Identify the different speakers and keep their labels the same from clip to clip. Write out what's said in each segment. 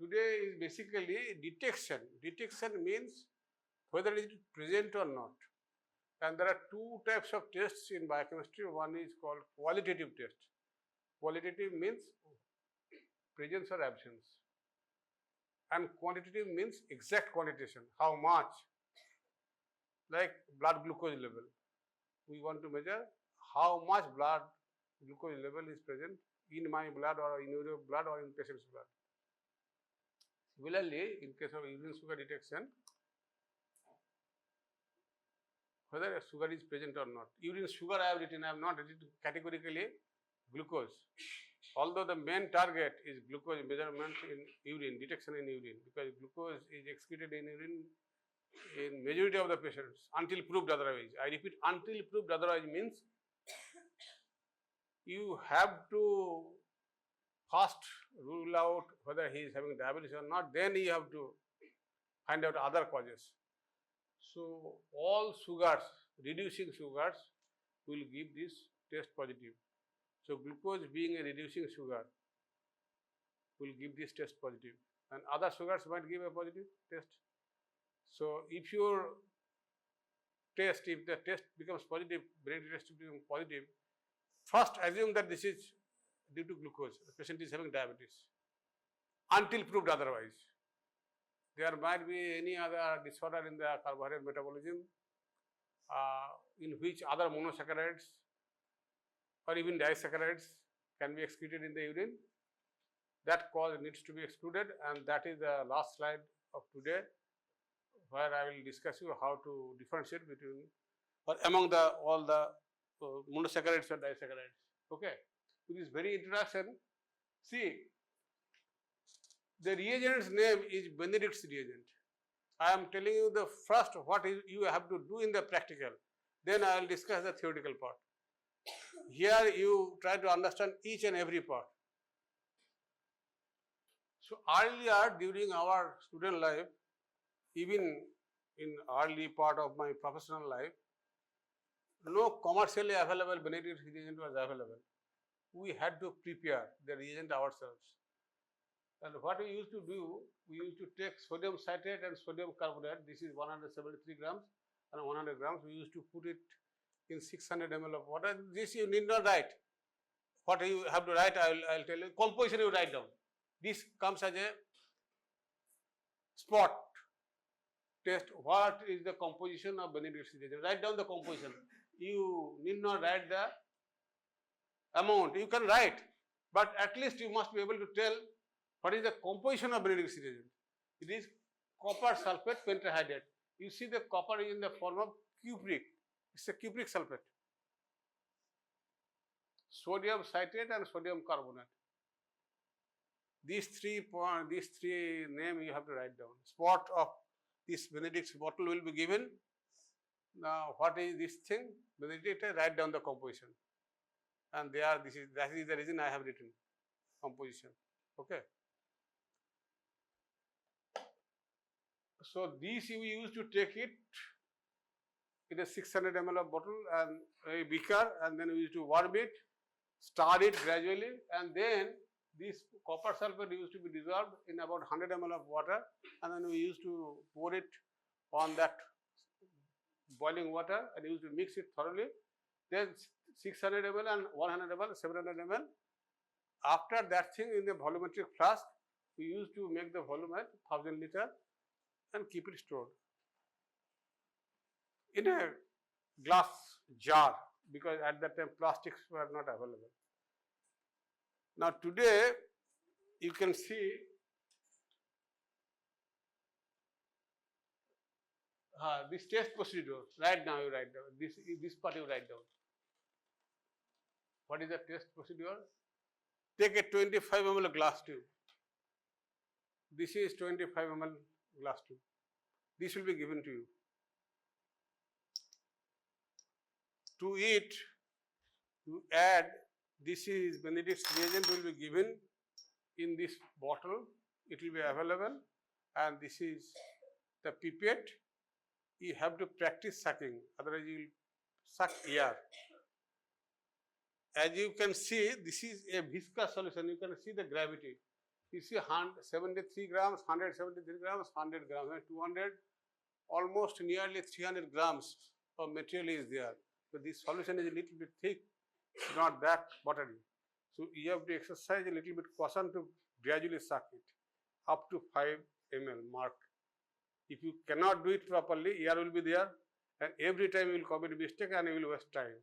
Speaker 1: today is basically detection. Detection means whether it is present or not. And there are two types of tests in biochemistry. One is called qualitative test. Qualitative means presence or absence. And quantitative means exact quantitation, how much. Like blood glucose level. We want to measure how much blood glucose level is present in my blood or in your blood or in patient's blood. Similarly, in case of urine sugar detection, whether sugar is present or not. Urine sugar I have written, I have not written categorically glucose. Although the main target is glucose measurement in urine, detection in urine, because glucose is excreted in urine in majority of the patients until proved otherwise. I repeat, until proved otherwise means you have to first rule out whether he is having diabetes or not, then you have to find out other causes. So all sugars, reducing sugars will give this test positive. So glucose being a reducing sugar will give this test positive, and other sugars might give a positive test. So if your test, if the test becomes positive, Benedict test becomes positive, first assume that this is due to glucose, the patient is having diabetes, until proved otherwise. There might be any other disorder in the carbohydrate metabolism in which other monosaccharides or even disaccharides can be excreted in the urine. That cause needs to be excluded, and that is the last slide of today, where I will discuss you how to differentiate between or among all the monosaccharides or disaccharides. Okay. With this very introduction, see, the reagent's name is Benedict's reagent. I am telling you the first what you have to do in the practical. Then I will discuss the theoretical part. Here you try to understand each and every part. So earlier during our student life, even in early part of my professional life, no commercially available Benedict reagent was available. We had to prepare the reagent ourselves. And what we used to do, we used to take sodium citrate and sodium carbonate. This is 173 grams and 100 grams. We used to put it in 600 ml of water. This you need not write. What you have to write, I will tell you. Composition you write down. This comes as a spot test. What is the composition of Benedict's reagent? Write down the composition. You need not write the amount. You can write, but at least you must be able to tell what is the composition of Benedict's reagent. It is copper sulfate pentahydrate. You see the copper is in the form of cupric. It's a cupric sulfate. Sodium citrate and sodium carbonate. These three names you have to write down. Spot of this Benedict's bottle will be given. Now, what is this thing? Benedict, write down the composition. And that is the reason I have written composition. Okay. So this you use to take it in a 600 ml of bottle and a beaker, and then we used to warm it, stir it gradually, and then this copper sulfate used to be dissolved in about 100 ml of water, and then we used to pour it on that boiling water and used to mix it thoroughly. Then 600 ml and 100 ml, 700 ml. After that thing in the volumetric flask, we used to make the volume at 1000 liter and keep it stored in a glass jar, because at that time plastics were not available. Now today you can see this test procedure. Right now you write down this part you write down. What is the test procedure? Take a 25 ml glass tube. This is 25 ml glass tube. This will be given to you. To it, to add, this is Benedict's reagent will be given in this bottle. It will be available, and this is the pipette. You have to practice sucking, otherwise you will suck air. As you can see, this is a viscous solution. You can see the gravity. You see 73 grams, 173 grams, 100 grams, and 200, almost nearly 300 grams of material is there. So this solution is a little bit thick, not that watery. So you have to exercise a little bit caution to gradually suck it up to 5 ml mark. If you cannot do it properly, air will be there, and every time you will commit a mistake and you will waste time.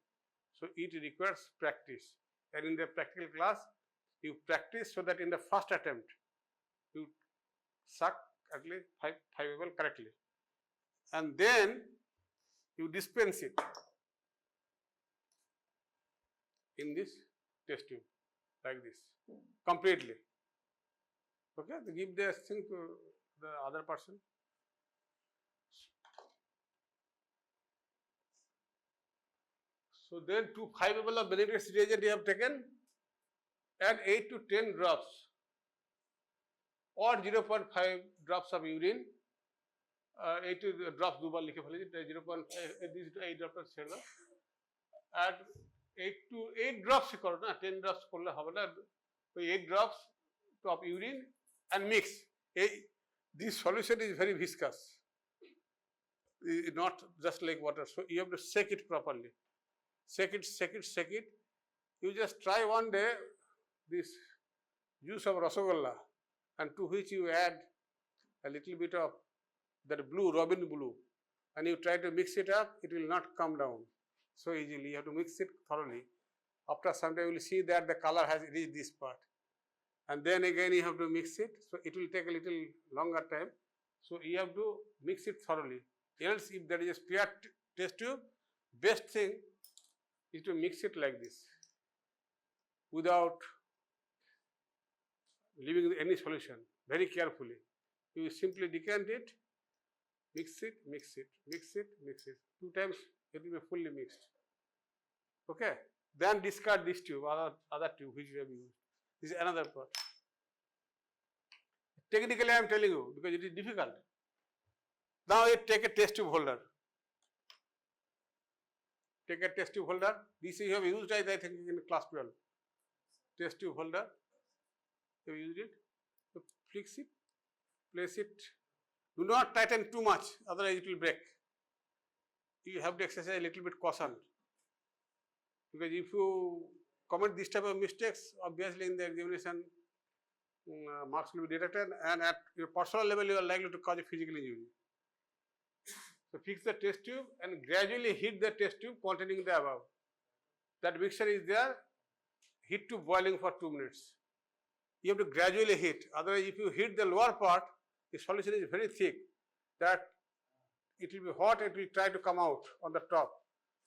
Speaker 1: So it requires practice. And in the practical class, you practice so that in the first attempt, you suck at least 5 ml correctly. And then you dispense it in this test tube like this completely. Okay, they give this thing to the other person. So then 5 ml of Benedict reagent you have taken, and 8 to 10 drops or 0.5 drops of urine. 8 drops দুবার লিখে ফেলেছি, 0.8 drops ছেড়ে দাও, and 8 drops করো না, 10 drops করলে হবে না, 8 drops of urine and mix. This solution is very viscous, not just like water, so you have to shake it properly. Shake it. You just try one day this juice of Rasagolla, and to which you add a little bit of that blue, robin blue, and you try to mix it up, it will not come down so easily. You have to mix it thoroughly. After some time, you will see that the color has reached this part. And then again you have to mix it, so it will take a little longer time. So you have to mix it thoroughly. Else, if there is a spare test tube, best thing is to mix it like this without leaving any solution, very carefully. You simply decant it, mix it. 2 times it will be fully mixed. Okay, then discard this tube, other tube which you have used. This is another part. Technically I am telling you because it is difficult. Now you take a test tube holder. Take a test tube holder. This you have used, I think, in class 12. Test tube holder. You have used it. So fix it, place it. Do not tighten too much, otherwise it will break. You have to exercise a little bit caution, because if you commit this type of mistakes, obviously in the examination marks will be deducted, and at your personal level you are likely to cause a physical injury. So fix the test tube and gradually heat the test tube containing the above. That mixture is there, heat to boiling for 2 minutes. You have to gradually heat, otherwise if you heat the lower part, the solution is very thick, that it will be hot, it will try to come out on the top.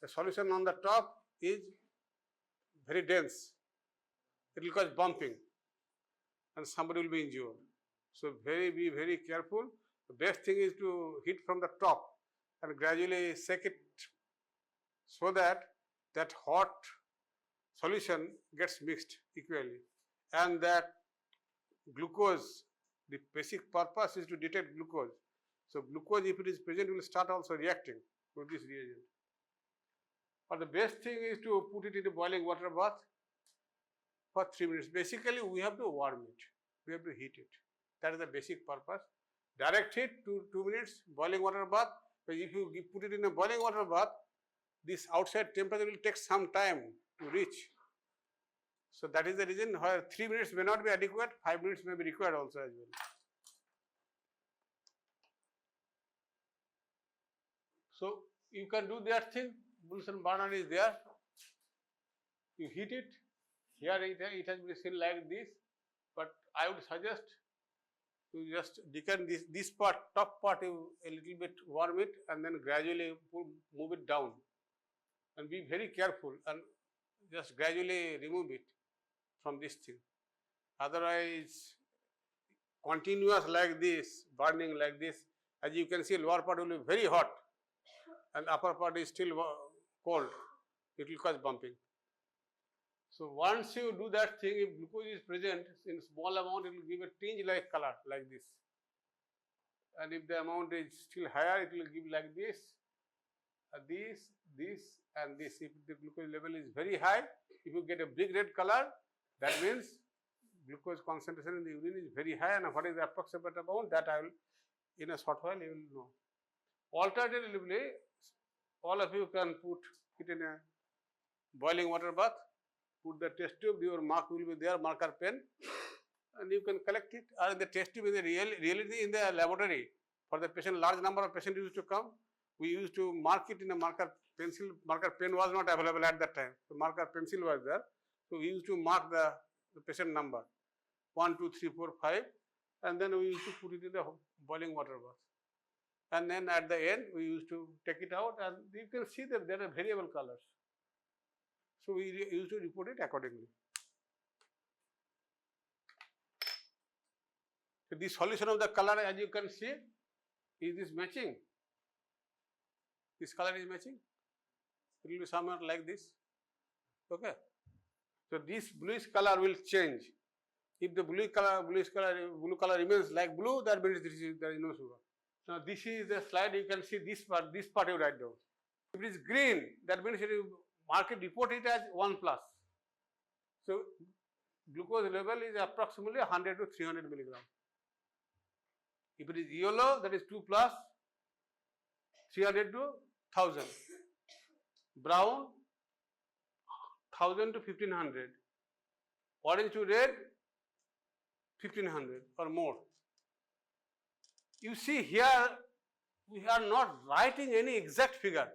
Speaker 1: The solution on the top is very dense, it will cause bumping and somebody will be injured. So be very careful. The best thing is to heat from the top and gradually shake it so that that hot solution gets mixed equally, and that glucose, the basic purpose is to detect glucose. So glucose, if it is present, will start also reacting with this reagent. But the best thing is to put it into boiling water bath for 3 minutes. Basically, we have to warm it, we have to heat it. That is the basic purpose. Direct heat to 2 minutes, boiling water bath. But if you put it in a boiling water bath, this outside temperature will take some time to reach. So that is the reason why 3 minutes may not be adequate, 5 minutes may be required also as well. So you can do that thing. Bunsen burner is there. You heat it. Here it has been seen like this, but I would suggest to just decant this part, top part, you a little bit warm it and then gradually move it down, and be very careful and just gradually remove it from this thing. Otherwise, continuous like this, burning like this, as you can see, lower part will be very hot and upper part is still cold. It will cause bumping. So once you do that thing, if glucose is present in small amount, it will give a tinge-like color like this. And if the amount is still higher, it will give like this, this, and this. If the glucose level is very high, if you get a big red color, that means glucose concentration in the urine is very high, and what is the approximate amount, that I will, in a short while you will know. Alternatively, all of you can put it in a boiling water bath, put the test tube, your mark will be there, marker pen, and you can collect it. Or in the test tube, in the reality in the laboratory, for the patient, large number of patients used to come, we used to mark it in a marker pencil. Marker pen was not available at that time, so marker pencil was there. So we used to mark the patient number 1, 2, 3, 4, 5, and then we used to put it in the boiling water bath. And then at the end, we used to take it out, and you can see that there are variable colors. So we used to report it accordingly. So the solution of the color, as you can see, is this matching? This color is matching? It will be somewhere like this. Okay. So this bluish color will change. If the blue color remains like blue, that means there is no sugar. Now this is the slide. You can see this part you write down. If it is green, that means it is market report it as 1+. So glucose level is approximately 100 to 300 milligram. If it is yellow, that is 2+, 300 to 1000. Brown, 1000 to 1500. Orange to red, 1500 or more. You see here, we are not writing any exact figure.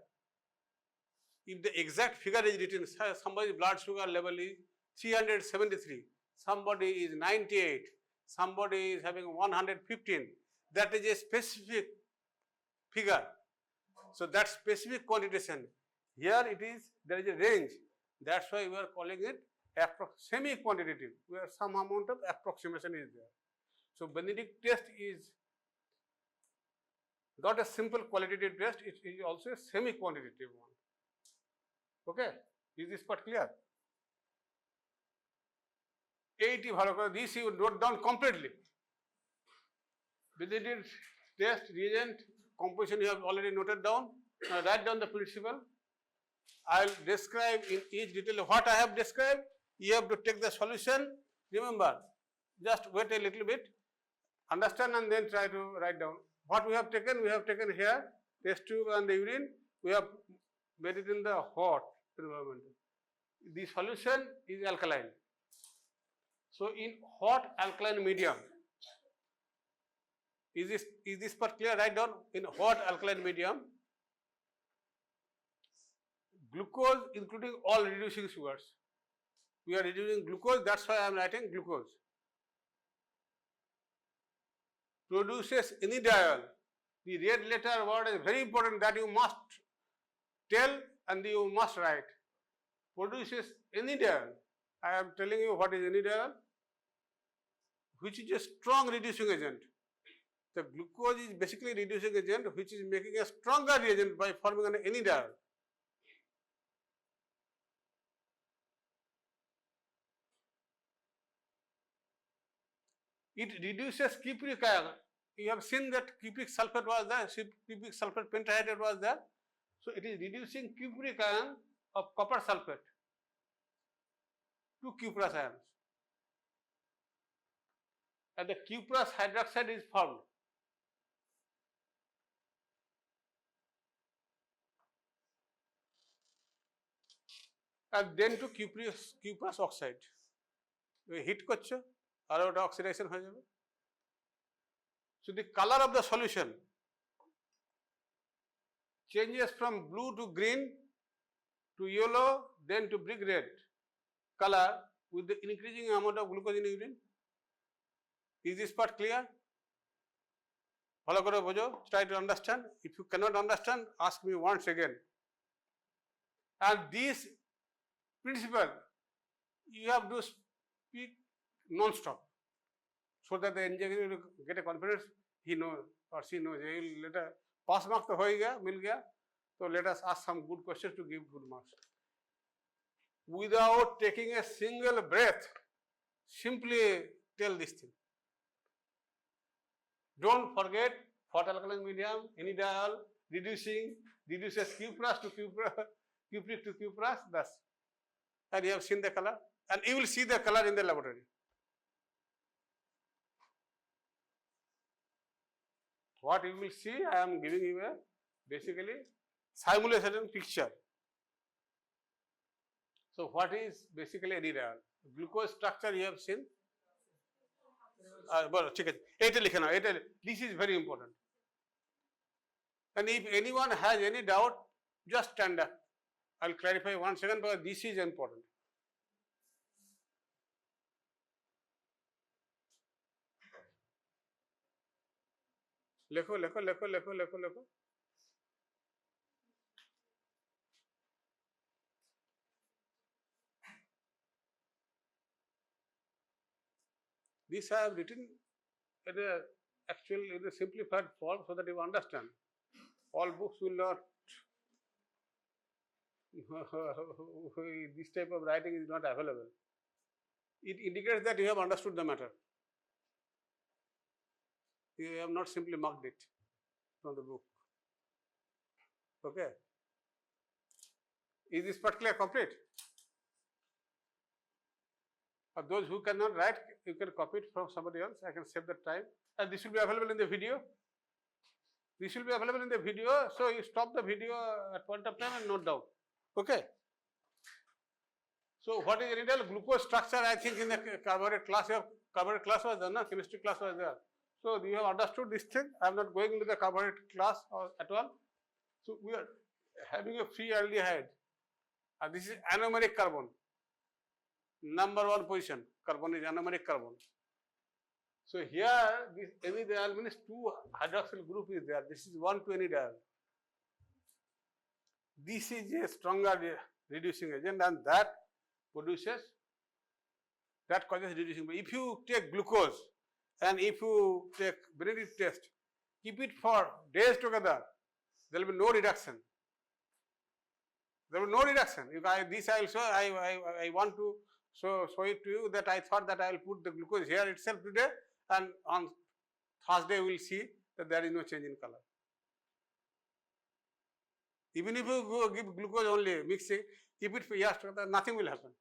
Speaker 1: If the exact figure is written, somebody's blood sugar level is 373, somebody is 98, somebody is having 115, that is a specific figure. So that specific quantitation, here it is, there is a range. That's why we are calling it semi-quantitative, where some amount of approximation is there. So Benedict test is not a simple qualitative test, it is also a semi-quantitative one. Okay, is this part clear? 80 this you note down completely. Benedict test, reagent, composition you have already noted down. Now write down the principle. I will describe in each detail what I have described. You have to take the solution. Remember, just wait a little bit, understand, and then try to write down. What we have taken here, test tube and the urine, we have made it in the hot environment. The solution is alkaline. So in hot alkaline medium, is this part clear? Write down, in hot alkaline medium, glucose including all reducing sugars. We are reducing glucose, that's why I am writing glucose. Produces enediol. The red letter word is very important, that you must tell and you must write. Produces enediol. I am telling you what is enediol, which is a strong reducing agent. The glucose is basically a reducing agent which is making a stronger reagent by forming an enediol. It reduces cupric ion. You have seen that cupric sulfate was there, cupric sulfate pentahydrate was there. So it is reducing cupric ion of copper sulfate to cuprous ions. And the cuprous hydroxide is formed. And then to cuprous oxide. Heat korche, আর ওটা oxidation হয়ে যাবে. So the color of the solution changes from blue to green to yellow, then to brick red color with the increasing amount of glucose in urine. Is this part clear? Bhalo kore bojo, try to understand. If you cannot understand, ask me once again. And this principle, you have to speak non-stop, so that the engineer will get a confidence, he knows or she knows. He will later pass mark to hoye gaya, mil gaya. So let us ask some good questions to give good marks. Without taking a single breath, simply tell this thing. Don't forget hot alkaline medium, enediol, reduces cuprous to cupric to cuprous, thus. And you have seen the color, and you will see the color in the laboratory. what you will see, I am giving you a basically simulation picture. So what is basically enediol? Glucose structure you have seen. This is very important. And if anyone has any doubt, just stand up. I'll clarify 1 second because this is important. Lekho. This I have written in a simplified form so that you understand. All books will not, this type of writing is not available. It indicates that you have understood the matter. You have not simply marked it from the book. Okay. Is this part clear, complete? For those who cannot write, you can copy it from somebody else. I can save the time. And this will be available in the video. This will be available in the video. So you stop the video at point of time and note down. Okay. So what is enediol? Glucose structure, I think in the carbonate class was there, no? Chemistry class was there. So you have understood this thing. I am not going into the carbonate class at all. So we are having a free aldehyde. And this is anomeric carbon. Number 1 position. Carbon is anomeric carbon. So here this enediol means 2 hydroxyl group is there. This is 1,2-enediol. This is a stronger reducing agent and that causes reducing. But if you take glucose and if you take Benedict test, keep it for days together, there will be no reduction. There will be no reduction. If this I will show, I want to show it to you that I thought that I will put the glucose here itself today and on Thursday we will see that there is no change in color. Even if you go give glucose only, mixing, keep it for years together, nothing will happen.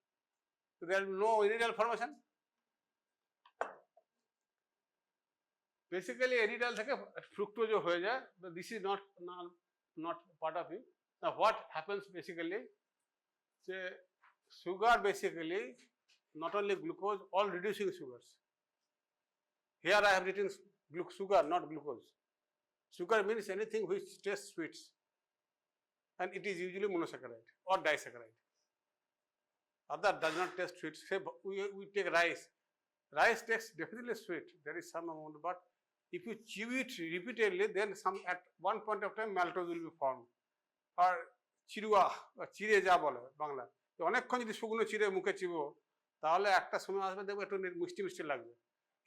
Speaker 1: So there will be no enediol formation. Basically, enediol theke fructose jo hoye jaye, but this is not part of it. Now what happens basically? Say sugar basically, not only glucose, all reducing sugars. Here I have written sugar, not glucose. Sugar means anything which tastes sweets. And it is usually monosaccharide or disaccharide. Other does not taste sweet. Say we take rice. Rice tastes definitely sweet. There is some amount, but if you chew it repeatedly, then at one point of time maltose will be formed. Or chirua or chire ja bole bangla. অনেকক্ষণ যদি শুকনো চিড়ে মুখে চিবো তাহলে একটা সময় আসবে দেখবো একটু মিষ্টি লাগবে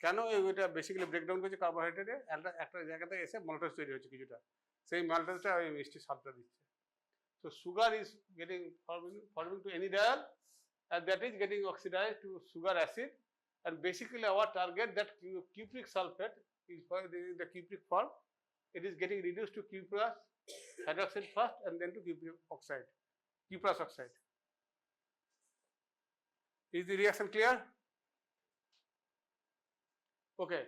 Speaker 1: কেন এটা বেসিক্যালি ব্রেকডাউন করছে কার্বোহাইড্রেটে একটা জায়গাতে এসে মাল্টোজ তৈরি হচ্ছে কিছুটা সেই মাল্টোজটা ওই মিষ্টি স্বাদটা দিচ্ছে so sugar is getting forming to enediol and that is getting oxidized to sugar acid and basically our target that cupric sulfate is for the cupric form it is getting reduced to cuprous hydroxide first and then to cuprous oxide. Is the reaction clear? Okay.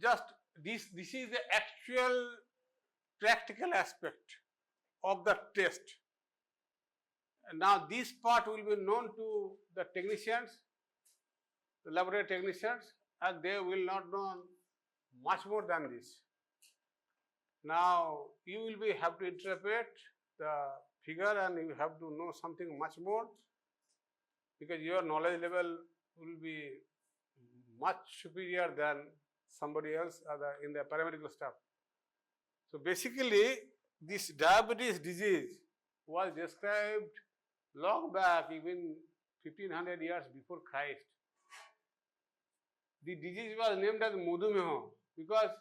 Speaker 1: Just this is the actual practical aspect of the test. And now this part will be known to the technicians, the laboratory technicians, and they will not know much more than this. Now you will have to interpret the figure and you have to know something much more because your knowledge level will be much superior than somebody else in the paramedical staff. So basically this diabetes disease was described long back, even 1500 years before Christ. The disease was named as Madhumeha because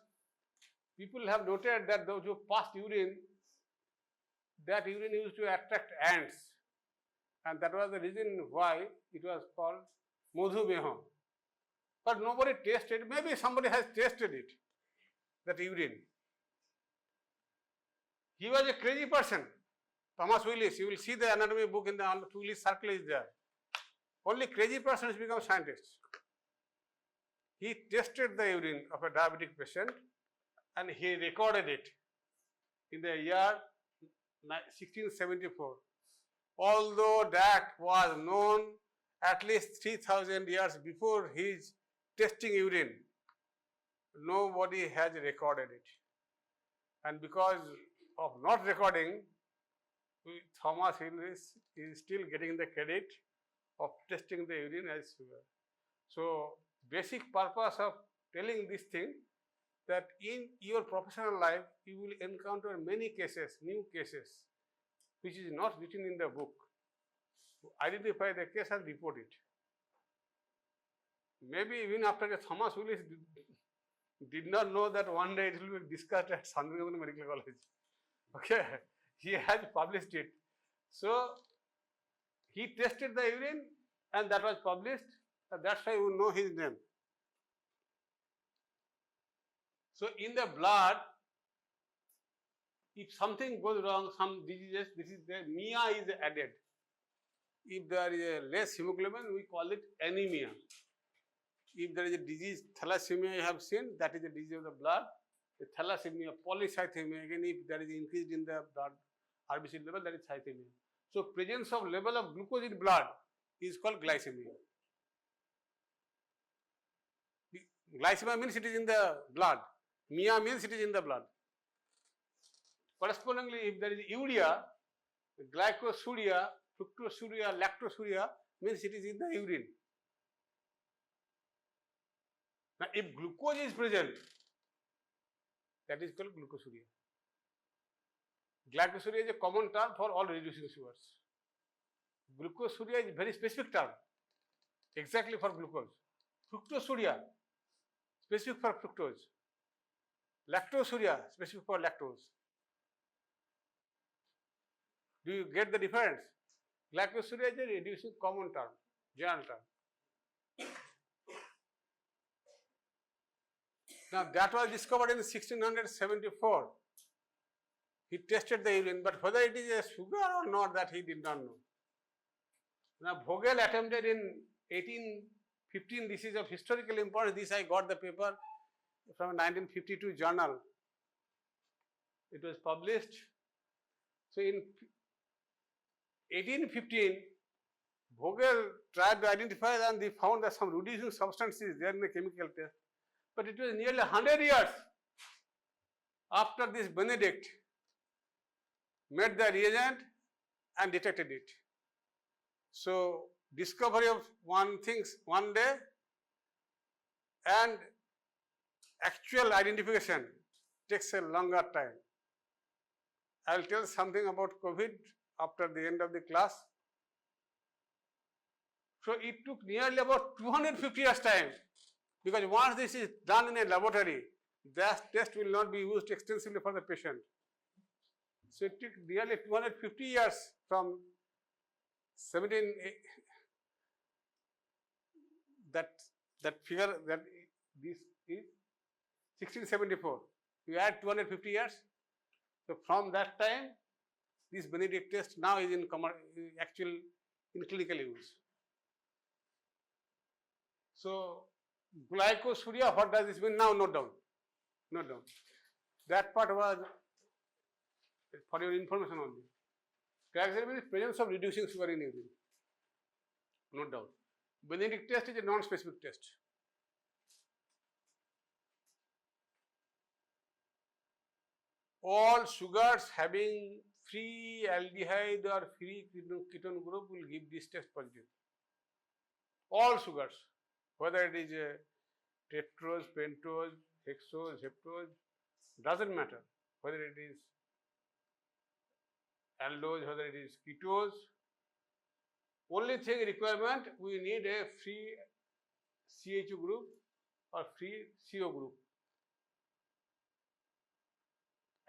Speaker 1: people have noted that those who passed urine, that urine used to attract ants. And that was the reason why it was called Madhumeha. But nobody tasted, maybe somebody has tasted it, that urine. He was a crazy person. Thomas Willis, you will see the anatomy book in the Willis circle is there. Only crazy persons become scientists. He tested the urine of a diabetic patient and he recorded it in the year 1674. Although that was known at least 3000 years before his testing urine, nobody has recorded it. And because of not recording, Thomas Hill is still getting the credit of testing the urine as sugar. So, basic purpose of telling this thing, that in your professional life you will encounter many cases, new cases, which is not written in the book. Identify the case and report it. Maybe even after Thomas Willis did not know that one day it will be discussed at Sandhurst Medical College. Okay, he has published it. So he tested the urine and that was published. That's why you know his name. So in the blood, if something goes wrong, some diseases, this is the MIA is added. If there is a less hemoglobin, we call it anemia. If there is a disease, thalassemia you have seen, that is a disease of the blood. The thalassemia, polycythemia, again if there is increase in the blood RBC level, that is cythemia. So presence of level of glucose in blood is called glycemia. Glycemia means it is in the blood. MIA means it is in the blood. Correspondingly, if there is urea, glycosuria, fructosuria, lactosuria means it is in the urine. Now, if glucose is present, that is called glucosuria. Glycosuria is a common term for all reducing sugars. Glucosuria is a very specific term, exactly for glucose. Fructosuria, specific for fructose. Lactosuria, specific for lactose. Do you get the difference? Glycosuria is a reducing common term, general term. Now that was discovered in 1674. He tested the urine, but whether it is a sugar or not, that he did not know. Now Vogel attempted in 1815, this is of historical importance, this I got the paper from 1952 journal. It was published. So in 1815, Vogel tried to identify and they found that some reducing substances there in the chemical test. But it was nearly 100 years after this Benedict made the reagent and detected it. So discovery of one day and actual identification takes a longer time. I will tell something about COVID after the end of the class. So it took nearly about 250 years time, because once this is done in a laboratory, that test will not be used extensively for the patient. So it took nearly 250 years from that figure, that this is 1674. You add 250 years. So from that time, this Benedict test now is in clinical use. So glycosuria, what does this mean? Now note down. Note down. That part was for your information only. Glycosuria means presence of reducing sugar in urine. Note down. Benedict test is a non-specific test. All sugars having free aldehyde or free ketone group will give this test positive. All sugars, whether it is a tetrose, pentose, hexose, heptose, doesn't matter. Whether it is aldose, whether it is ketose. Only thing requirement, we need a free CHO group or free CO group.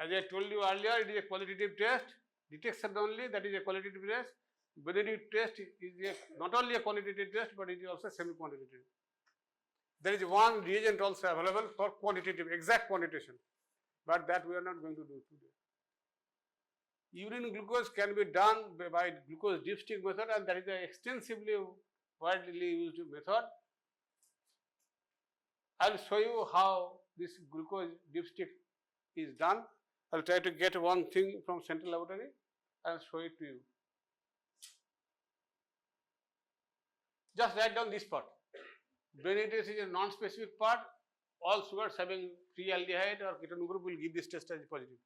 Speaker 1: As I told you earlier, it is a qualitative test. Detection only, that is a qualitative test. Benedict test is not only a qualitative test, but it is also semi-quantitative. There is one reagent also available for quantitative, exact quantitation, but that we are not going to do today. Urine glucose can be done by glucose dipstick method, and that is an extensively widely used method. I will show you how this glucose dipstick is done. I'll try to get one thing from central laboratory and show it to you. Just write down this part. Benedict is a non-specific part. All sugars having free aldehyde or ketone group will give this test as positive.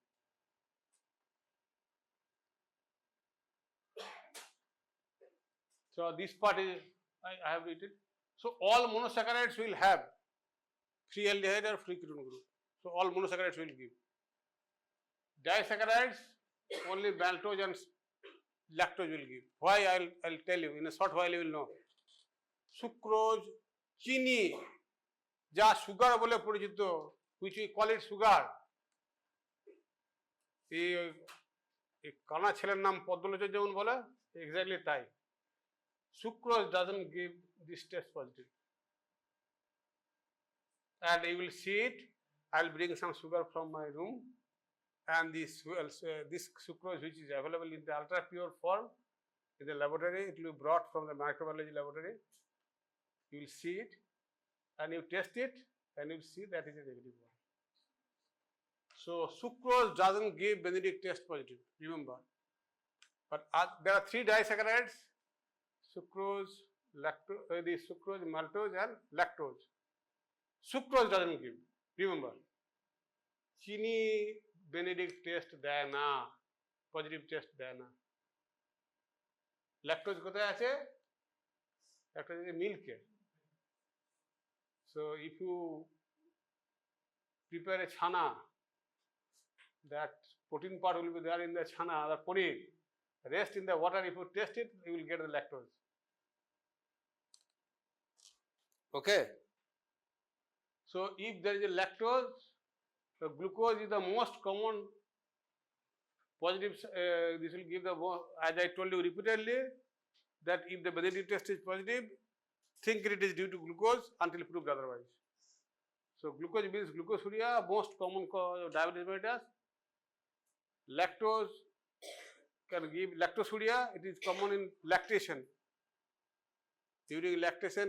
Speaker 1: So this part is I have written. So all monosaccharides will have free aldehyde or free ketone group. So all monosaccharides will give. Disaccharides only maltose and lactose will give. Why I'll tell you in a short while you will know. Sucrose, chini, যা sugar বলে পরিচিত, which we call it sugar. এই কানা ছেলের নাম পদ্মলোচন যেমন বলে exactly তাই। Sucrose doesn't give this test positive. And you will see it. I'll bring some sugar from my room, and this sucrose which is available in the ultra pure form in the laboratory, it will be brought from the microbiology laboratory. You will see it, and you test it, and you will see that is a negative one. So sucrose doesn't give Benedict test positive, remember. But there are three disaccharides: sucrose, sucrose, maltose, and lactose. Sucrose doesn't give, remember. Chini Benedict test দেয় না, positive test দেয় না। Lactose কোথায় আছে? Lactose is milk. So if you prepare a chana, that protein part will be there in the chana, the paneer. Rest in the water, if you test it, you will get the lactose. Okay. So if there is a lactose, the glucose is the most common positive. This will give the, as I told you repeatedly, that if the Benedict test is positive, think it is due to glucose until proved otherwise. So glucose means glucosuria, most common diabetes mellitus. Lactose can give lactosuria. It is common in lactation. During lactation,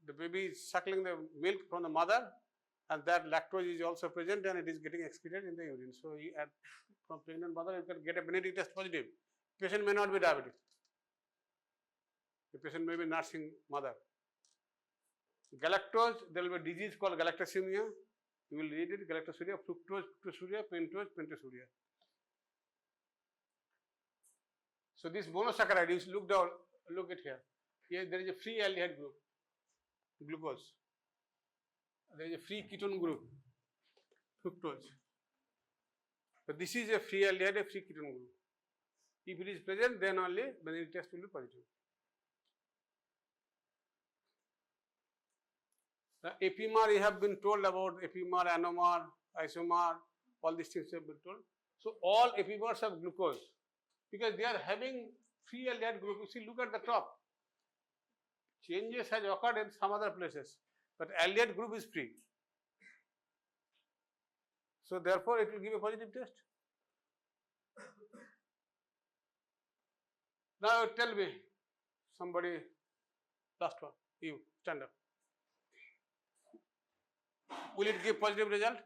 Speaker 1: the baby is suckling the milk from the mother, and that lactose is also present, and it is getting excreted in the urine. So from pregnant mother, you can get a Benedict test positive. Patient may not be diabetic. The patient may be nursing mother. Galactose, there will be a disease called galactosemia. You will read it: galactosuria, fructose, fructosuria, pentose, pentasuria. So this monosaccharide, you look at here. Here there is a free aldehyde group, glucose. There is a free ketone group, fructose. But this is a free aldehyde, a free ketone group. If it is present, then only Benedict test will be positive. The epimer, you have been told about epimer, anomer, isomer, all these things have been told. So all epimers have glucose because they are having free aldehyde group. You see, look at the top. Changes has occurred in some other places, but aldehyde group is free. So therefore, it will give a positive test. Now tell me, somebody, last one, you stand up. Will it give positive result?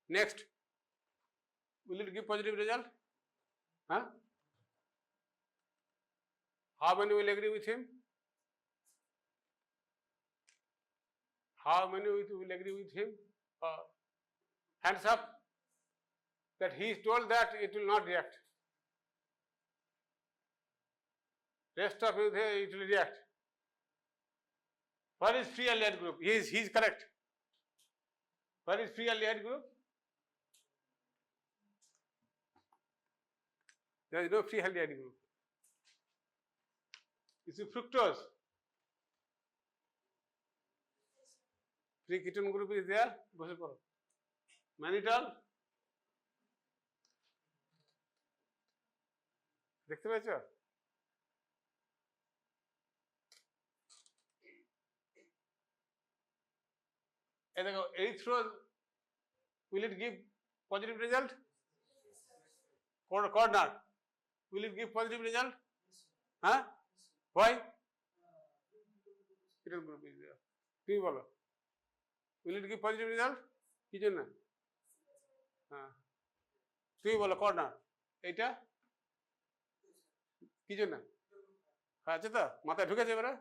Speaker 1: Next, will it give positive result? Huh? How many will agree with him? How many will agree with him? Hands up. That he is told that it will not react. Rest of it will react. Where is free aldehyde group? He is correct. Where is free aldehyde group? There is no free aldehyde group. You see fructose. Free ketone group is there. বসে পড়ো। Mannitol. দেখতে পেয়েছো? এই দেখো erythrol, will it give positive result? Corner, will it give positive result? Huh? Why? Ketone group is there. তুমি বলো, will it give positive result? কি জন্য? হ্যাঁ তুমি বলো কর্নার এইটা কি জন্য? আছে তো মাথায় ঢুকেছে এবারে?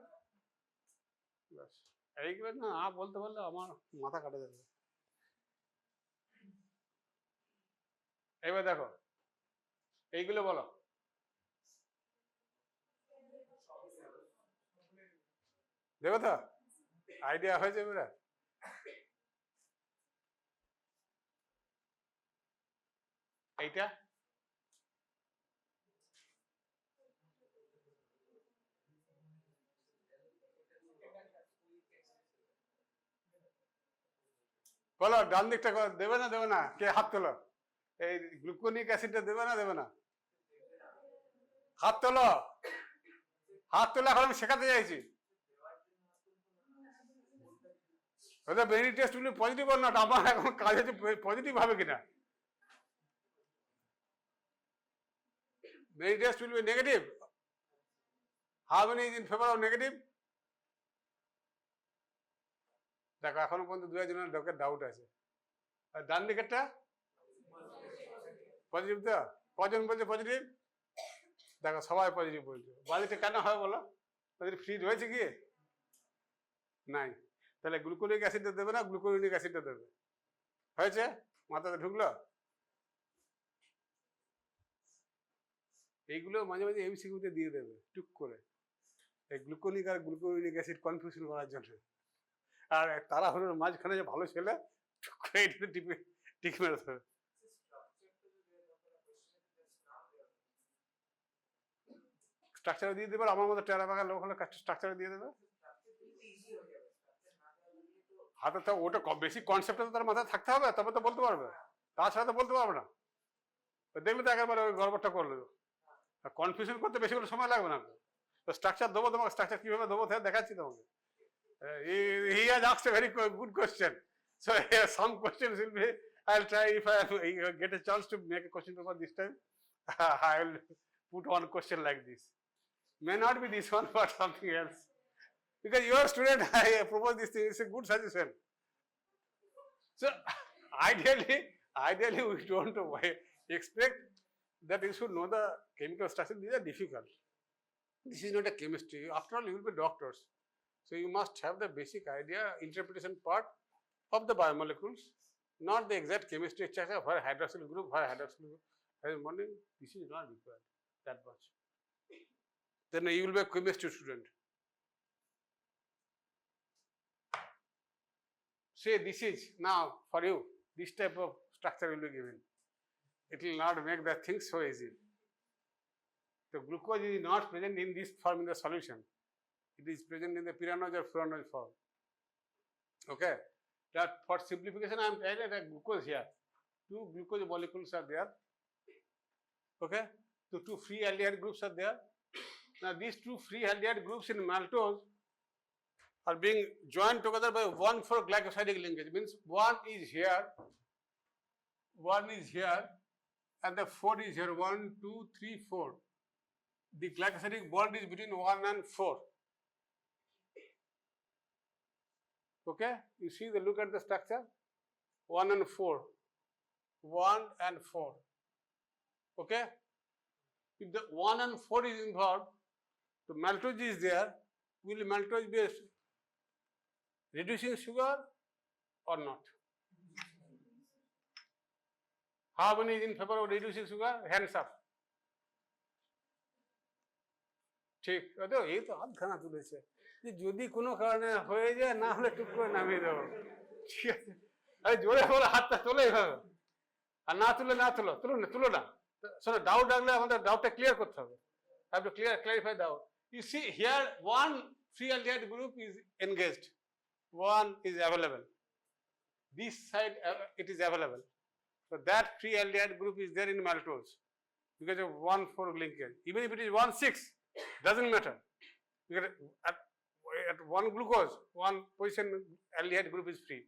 Speaker 1: এইগুলো না বলতে পারলে আমার মাথা কাটা যাবে। এবার দেখো এইগুলো বলো। দেখো তো আইডিয়া হয়েছে এবারে? এইটা বলো ডান দিকটা দেবে না দেবে না? কে হাত তোলো। এই গ্লুকোনিক অ্যাসিডটা দেবে না দেবে না? হাত তোলো, হাত তোলো, এখন আমি শেখাতে চাইছি। ওদের বেনিডিক্ট টেস্ট গুলো পজিটিভ অর নট, আমার এখন কাজ হচ্ছে পজিটিভ হবে কিনা। Benedict test will be negative. How many is in favor of negative? দেখো এখনো পর্যন্ত 2 জনের ঢোকের ডাউট আছে। আর ডান দিকেরটা পজিটিভ তো? কজন বলছে পজিটিভ? দেখো সবাই পজিটিভ বলছে। বাড়িতে কেন হয় বলো? তাদের ফ্রি রয়েছে কি? নাই। তাহলে গ্লুকোনিক অ্যাসিডটা দেবে না গ্লুকোনিক অ্যাসিডটা দেবে? হয়েছে? মাথাতে ঢুকলো? এইগুলো মাঝে মাঝে এমসিকিউতে দিয়ে দেবে টুক করে, এই গ্লুকোনিক আর গ্লুকোনিক অ্যাসিড কনফিউশন করার জন্য। আর তারা হলো মাঝখানে যে ভালো ছেলে টুক করে এটা টিপে টিক মেরে দেবে। স্ট্রাকচারে দিয়ে দেবে, আমার মতো টেরা বাগা লোক হলে স্ট্রাকচারে দিয়ে দেবে। হাতে তো ওটা বেশি কনসেপ্টে তো তার মাথায় থাকতে হবে, তবে তো বলতে পারবে, তাছাড়া তো বলতে পারবে না। দেখলে তো একেবারে ওই গড়বড়টা করলো। কনফিউশন করতে বেশি করে সময় লাগবে না। তো স্ট্রাকচার দেবো তোমাকে, স্ট্রাকচার কিভাবে দেবো দেখাচ্ছি তোমাকে। He has asked a very good question. So some questions will be, I'll try if I get a chance to make a question paper this time. I will put one question like this. May not be this one, but something else. Because you are a student, I propose this thing. It's a good suggestion. So ideally we don't expect that you should know the chemical structure. These are difficult. This is not a chemistry. After all, you will be doctors. So you must have the basic idea, interpretation part of the biomolecules, not the exact chemistry structure, where hydroxyl group, where hydroxyl group. This is not required that much. Then you will be a chemistry student. Say this is now for you, this type of structure will be given. It will not make the things so easy. The glucose is not present in this form in the solution. It is present in the pyranoid or furanoid form. Okay. That for simplification, I am telling that glucose here. 2 glucose molecules are there. Okay. So 2 free aldehyde groups are there. Now these 2 free aldehyde groups in maltose are being joined together by 1,4 glycosidic linkage. Means 1 is here, 1 is here, and the 4 is here. 1, 2, 3, 4. The glycosidic bond is between 1 and 4. Okay, you see the look at the structure, 1 and 4, 1 and 4. Okay, if the 1 and 4 is involved, the maltose is there. Will maltose be reducing sugar or not? How many is in favor of reducing sugar? Hands up. ঠিক আছে, এই তো আধখানা তুলেছে যে যদি কোনো কারণে হয়ে যায়, না হলে টুক করে নামিয়ে দেবো। ঠিক আছে, আরে জোরে বলে হাতটা তোলে এইভাবে, আর না তুলে না তুলো, তুলো না। শোনো, ডাউট রাখলে আমাদের ডাউটটা ক্লিয়ার করতে হবে। have to clarify doubt. You see here, one free aldehyde group is engaged, one is available. This side it is available. So that free aldehyde group is there in maltose because of 1,4 linkage. Even if it is 1,6, doesn't matter. Because at 1 glucose, 1 position aldehyde group is free.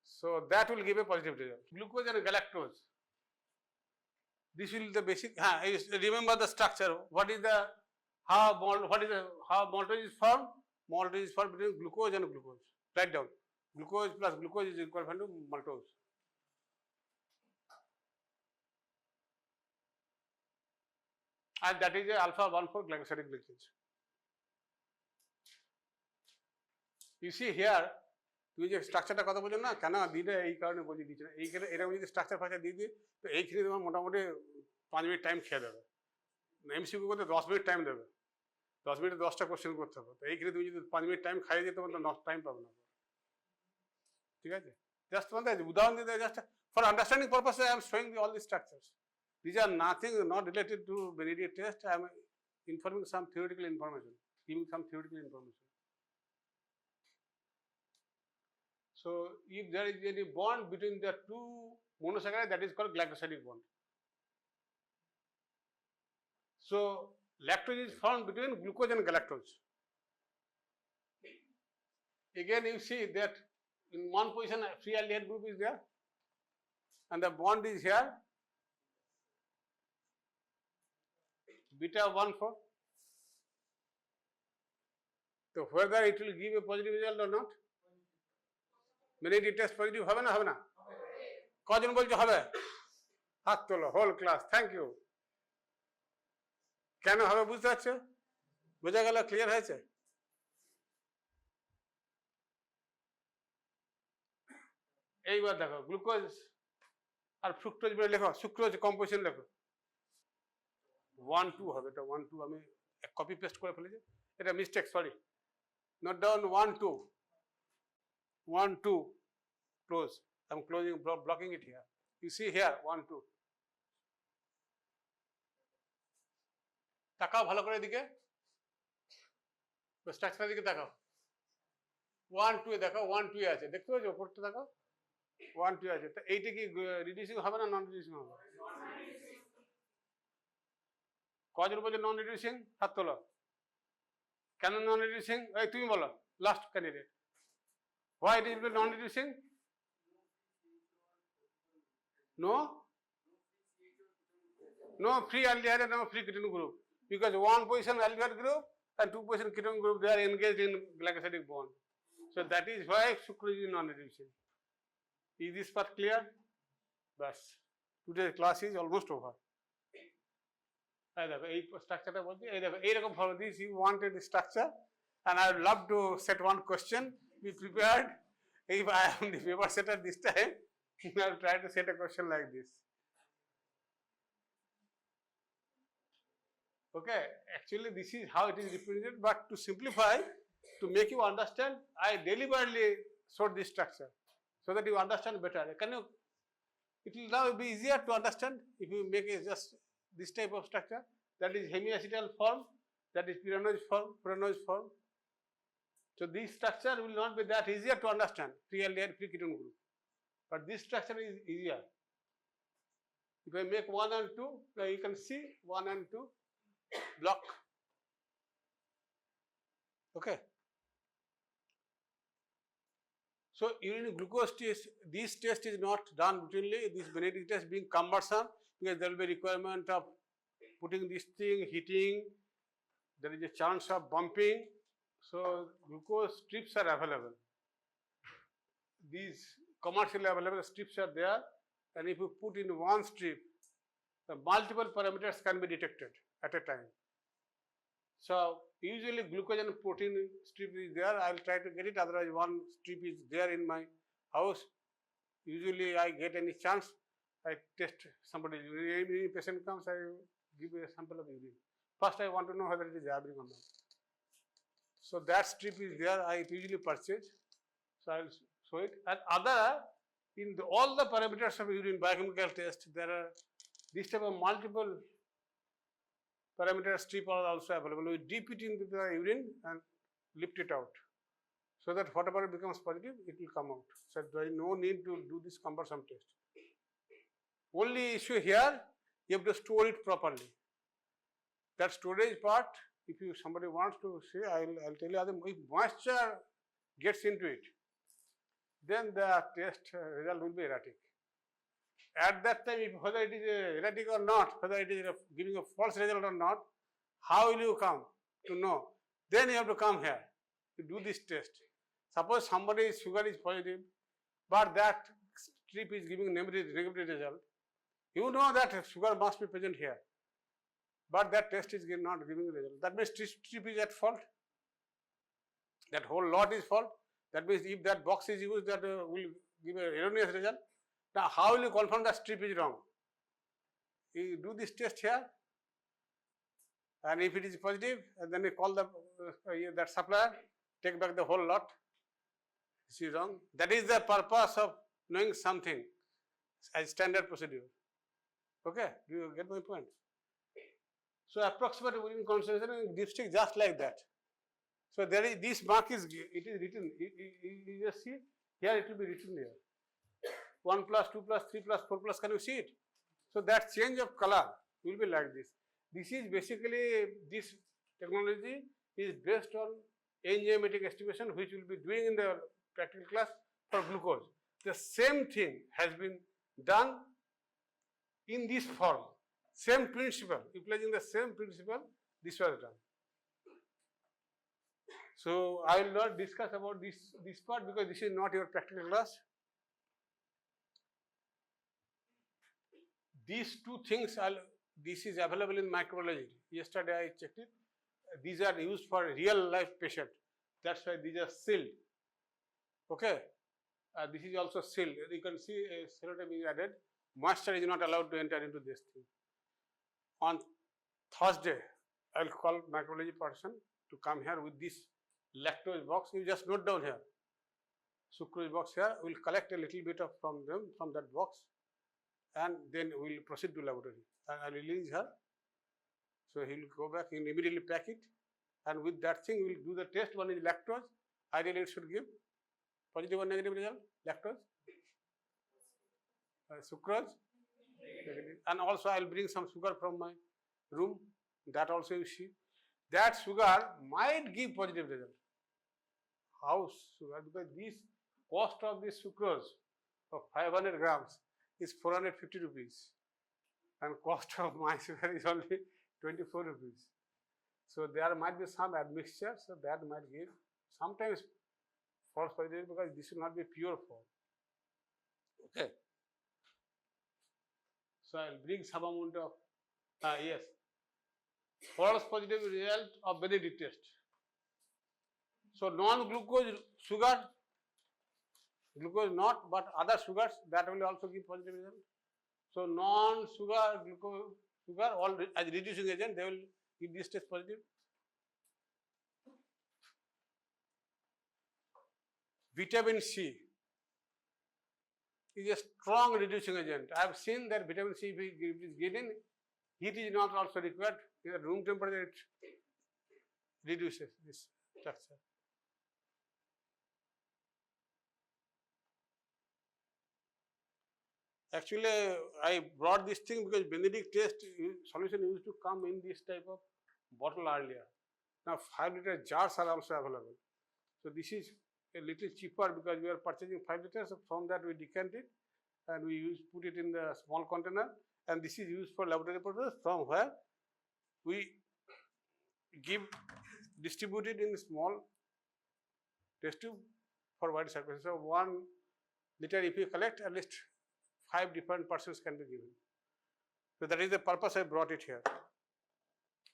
Speaker 1: So that will give a positive result. Glucose and galactose. This will be the basic. Remember the structure. What is the how maltose is formed? Maltose is formed between glucose and glucose. Write down. Glucose plus glucose is equal to maltose. And that is a alpha 1,4 glycosidic linkage. You see here, তুমি যে স্ট্রাকচারটা কথা বলছো না, কেন দিলে এই কারণে বলে দিচ্ছি না, এইখানে এরকম যদি স্ট্রাকচার ফাকচার দিয়ে দিই তো এইখানে তোমার মোটামুটি 5 মিনিট টাইম খেয়ে দেবে। এমসিকিউ করতে 10 মিনিট টাইম দেবে, 10 মিনিটে 10টা কোশ্চেন করতে হবে, তো এইখানে তুমি যদি 5 মিনিট টাইম খাইয়ে দিতে তো টাইম পাবে না। ঠিক আছে, জাস্ট তোমাদের উদাহরণ দিতে, just for understanding purpose I am showing all this structures. These are nothing not related to Benedict test. I am informing some theoretical information, giving some theoretical information. So, if there is any bond between the two monosaccharides, that is called glycosidic bond. So, lactose is found between glucose and galactose. Again, you see that in one position free aldehyde group is there, and the bond is here. Beta 1,4. So whether it will give a positive result or not? Benedict test positive হবে না হবে না? কজন বলছো হবে? হাত তোলো, whole class, thank you. কেন হবে বুঝতে পারছো? বোঝা গেল, ক্লিয়ার হয়েছে? এইবার দেখো গ্লুকোজ আর ফ্রুক্টোজ বলে লেখো, সুক্রোজ কম্পোজিশন লেখো। 1,2 হবে, এটা 1,2 আমি কপি পেস্ট করে ফেলেছি, এটা mistake, sorry. Note down 1,2, 1,2 close, I am closing, blocking it here. You see here 1,2। তাকাও ভালো করে দিকে, স্ট্রাকচারের দিকে তাকাও। 1,2 দেখো, 1,2 আছে, দেখতে পাচ্ছ ওপরটা দেখো, 1,2 আছে। তো এইটা কি রিডিউসিং হবে না নন রিডিউসিং হবে? কজন বলছে নন রিডিউসিং? হাত তোলো। কেন নন রিডিউসিং? এই তুমি বলো, last candidate. Why it is non reducing? No free aldehyde and no free ketone group, because one position aldehyde group and 2 position ketone group, they are engaged in glycosidic bond. So that is why sucrose is non-reducing. Is this part clear? Bas, today's class is almost over. এই দেখো এই স্ট্রাকচারটা বলছি, এই দেখো এইরকম follow this, you wanted structure and I would love to set one question. Be prepared. If I am the paper setter this time, I will try to set a question like this. Okay, actually this is how it is represented, but to simplify, to make you understand, I deliberately showed this structure so that you understand better. Can you? It will now be easier to understand if you make it just this type of structure, that is hemiacetal form, that is pyranose form. So this structure will not be that easier to understand, free aldehyde, free ketone group, but this structure is easier. If I make 1 and 2, now you can see 1 and 2 block. Okay. So urine glucose test, this test is not done routinely, this Benedict test being cumbersome, because there will be requirement of putting this thing, heating, there is a chance of bumping. So glucose strips are available. These commercially available strips are there, and if you put in one strip, the multiple parameters can be detected at a time. So usually glucose and protein strip is there, I will try to get it, otherwise one strip is there in my house. Usually I get any chance, I test somebody, any patient comes, I give a sample of urine. First I want to know whether it is happening or not. So that strip is there, I usually purchase, so I will show it. And other, in all the parameters of urine biochemical test, there are this type of multiple parameter strip are also available. We dip it into the urine and lift it out, so that whatever becomes positive, it will come out. So there is no need to do this cumbersome test. Only issue here, you have to store it properly. That storage part, if you somebody wants to say, I'll tell you, if moisture gets into it, then the test result will be erratic. At that time, if whether it is erratic or not, whether it is giving a false result or not, how will you come to know? Then you have to come here to do this test. Suppose somebody's sugar is positive, but that strip is giving negative result. You know that sugar must be present here, but that test is not giving result. That means strip is at fault. That whole lot is fault. That means if that box is used, that will give an erroneous result. Now, how will you confirm that strip is wrong? You do this test here, and if it is positive, then you call that supplier, take back the whole lot. This is wrong. That is the purpose of knowing something as standard procedure. Okay, do you get my point? So approximate urine concentration in dipstick just like that. So there is this mark is written. You just see here it will be written there. 1 plus 2 plus 3 plus 4 plus. Can you see it? So that change of color will be like this. This is basically, this technology is based on enzymatic estimation, which we will be doing in the practical class for glucose. The same thing has been done in this form. Same principle, utilizing the same principle, this was done. So I will not discuss about this part because this is not your practical class. These two things this is available in microbiology. Yesterday I checked it. These are used for real life patient. That's why these are sealed. Okay. This is also sealed. You can see a serotype is added. Moisture is not allowed to enter into this thing. On Thursday, I will call microbiology person to come here with this lactose box. You just note down here. Sucrose box here. We will collect a little bit from that box, and then we will proceed to laboratory. And I will release her. So he will go back and immediately pack it. And with that thing, we will do the test. One is lactose. Ideally, it should give positive or negative result. Lactose. Sucrose. Negative. And also, I will bring some sugar from my room. That also you see. That sugar might give positive result. How sugar? Because this cost of this sucrose of 500 grams is 450 rupees. And cost of my sugar is only 24 rupees. So there might be some admixture, so that might give sometimes false positive because this will not be pure form. Okay. So I will bring some amount of, yes, false positive result of Benedict test. So non-glucose sugar, glucose not, but other sugars, that will also give positive result. So non-sugar, glucose, sugar, all as reducing agent, they will give this test positive. Vitamin C is a strong reducing agent. I have seen that vitamin C, if it is given, heat is not also required. At room temperature, it reduces this structure. Actually, I brought this thing because Benedict test solution used to come in this type of bottle earlier. Now 5-liter jars are also available. So this is a little cheaper because we are purchasing 5 liters. So from that we decant it and we put it in the small container, and this is used for laboratory purposes, from where we distribute it in small test tube for wide circulation. So 1 liter if you collect, at least 5 different persons can be given. So that is the purpose I brought it here.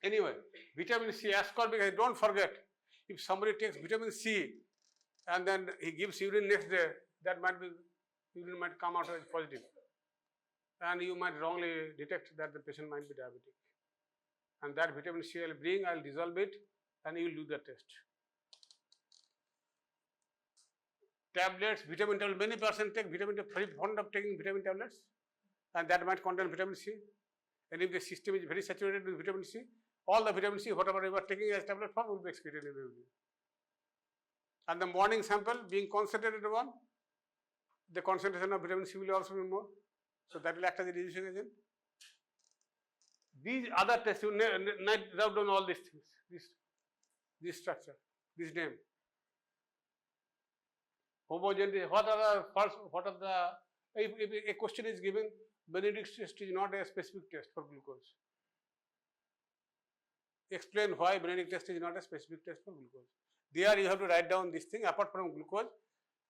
Speaker 1: Anyway, vitamin C, ascorbic, don't forget, if somebody takes vitamin C and then he gives urine next day, that might be, urine might come out as positive. And you might wrongly detect that the patient might be diabetic. And that vitamin C I will bring, I will dissolve it, and you will do the test. Tablets, vitamin tablet, many persons take vitamin, very fond of taking vitamin tablets, and that might contain vitamin C. And if the system is very saturated with vitamin C, all the vitamin C, whatever you are taking as tablet form, will be excreted in the urine. And the morning sample being concentrated one, the concentration of vitamin C will also be more. So that will act as a reducing agent. These other tests, you write down all these things, this structure, this name. Homogeneity, what are the, if a question is given, Benedict's test is not a specific test for glucose. Explain why Benedict test is not a specific test for glucose. There you have to write down this thing. Apart from glucose,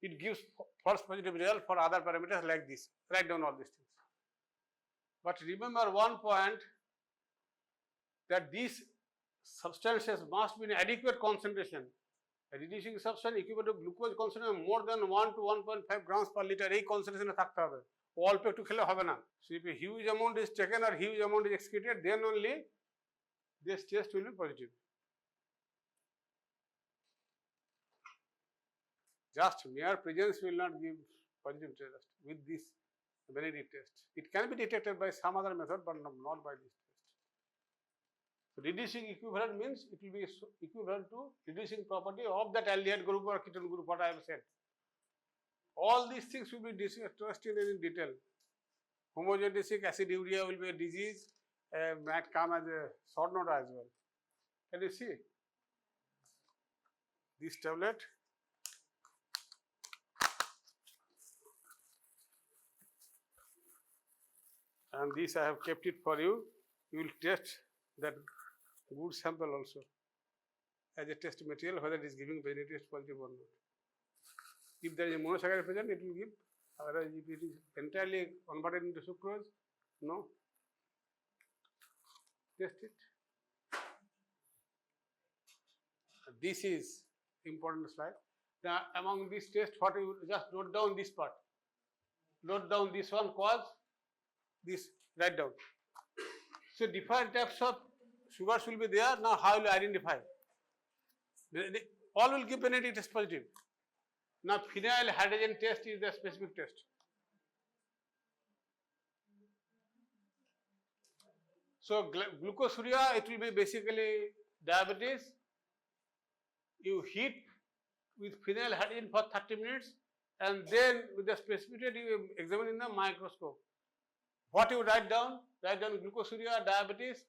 Speaker 1: it gives false positive result for other parameters like this. Write down all these things. But remember one point, that these substances must be in adequate concentration. A reducing substance equivalent to glucose concentration more than 1 to 1.5 grams per liter. এই concentration থাকতে হবে, অল্প একটু খেলে হবে না. So if a huge amount is taken or huge amount is excreted, then only this test will be positive. Just mere presence will not give positive test with this Benedict test. It can be detected by some other method, but not by this test. So reducing equivalent means it will be equivalent to reducing property of that aldehyde group or ketone group, what I have said. All these things will be tested in detail. Homogenetic aciduria will be a disease, might come as a short note as well. Can you see? This tablet. And this I have kept it for you. You will test that good sample also as a test material, whether it is giving Benedict positive or not. If there is a monosaccharide present, it will give. Otherwise, if it is entirely converted into sucrose, no. Test it. This is important slide. Now, among these tests, what you just note down this part. Note down this one, cause. This, write down. So different types of sugars will be there. Now how will you identify? All will give Benedict test positive. Now phenyl hydrogen test is the specific test. So glucosuria, it will be basically diabetes. You heat with phenyl hydrogen for 30 minutes and then with the specificity you examine in the microscope. What you write down? Write down glucosuria, diabetes,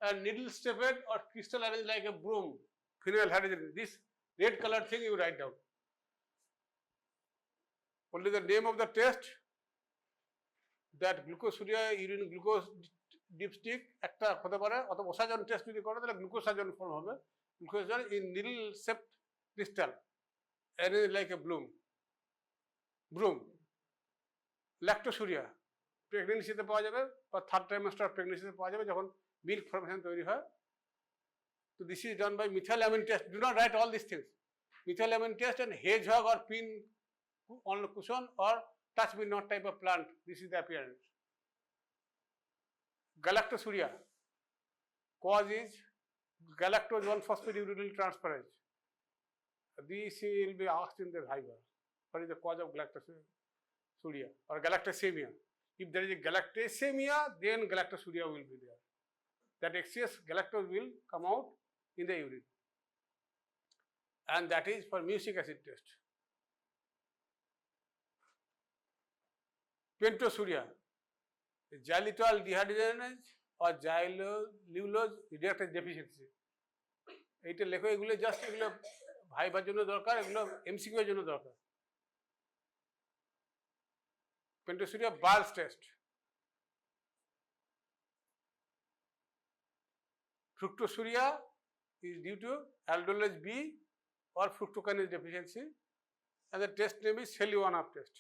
Speaker 1: and needle stepped or crystal arranged like a broom, phenyl hydrogen. This red colored thing you write down. Only the name of the test, that glucosuria, urine glucose dipstick, একটা হতে পারে, অথবা ওসাজন test যদি করে তাহলে গ্লুকোসাজন form হবে. Glucosajon in needle shaped crystal, arranged like a broom. Lactosuria. প্রেগনেন্সিতে পাওয়া যাবে বা থার্ড ট্রাইমেস্টার প্রেগনেন্সিতে পাওয়া যাবে যখন মিল্ক ফর্মেশন তৈরি হয়. তো this is done by methylamine test. Do not write all this things. Methylamine test and hedgehog or pin on the cushion or touch me not type of plant. This is the appearance. Galactosuria. Cause is galactose 1-phosphatidyl transferase. This will be asked in the viva. What is the cause of galactosuria or galactosemia? If there is a galactosemia, then galactosuria will be there. That excess galactose will come out in the urine. And that is for mucic acid test. Pentosuria, xylitol dehydrogenase or xylulose reductase deficiency. এইটা লেখো, এগুলো just এগুলো ভাইবার জন্য দরকার, এগুলো MCQ এর জন্য দরকার. Pentosuria Ball's test. Fructosuria is due to aldolase B or fructokinase deficiency, and the test name is Shelly-Warnock test.